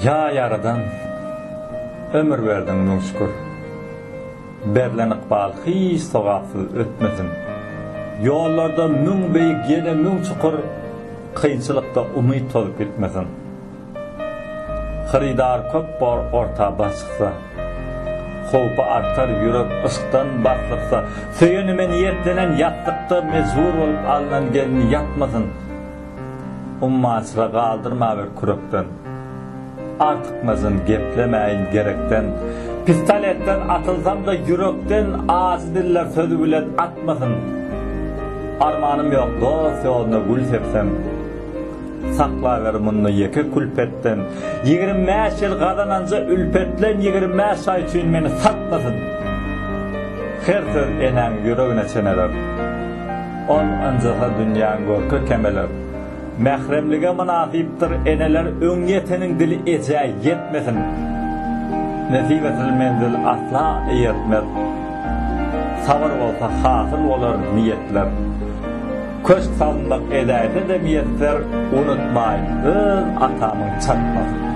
Ya yaradan ömür verdin müň şükür. Berlen ykbal hiç sogapsyz ötmesin. Yollarda müň beýik ýene müň çukur, kynçylykda umyt bolup gitmesin. Xaridar köp bor orta başyksa, howpa artar ýürek ysykdan batlyksa, söýenime niýetlenen ýatlykda mezbur bolup alynan gelini ýatmasyn. Ummaçyla galdyrma bir kürekden. Artykmasyn geplemäýin gerekden. Pistoletden atylsam da yürekden ağzı diller sözü bilen atmasın. Armanım yok dost yoluna gül sepsem. Saklaver munnu yeke külpetten. 25 yıl kazananca ülpetlen 25 ay için meni satmasın. Her söz enen yüreğine çeneler. On ancaka dünyanın gorku kemeler. Mehremlige münasiptir eneler öňýetenin dili ejä yetmesin. Nesibetil menzil asla yetmez. Sabır olsa hasıl olur niyetler. Köşk salındak edayete de niyetler unutmayın. Atamın çatmasın.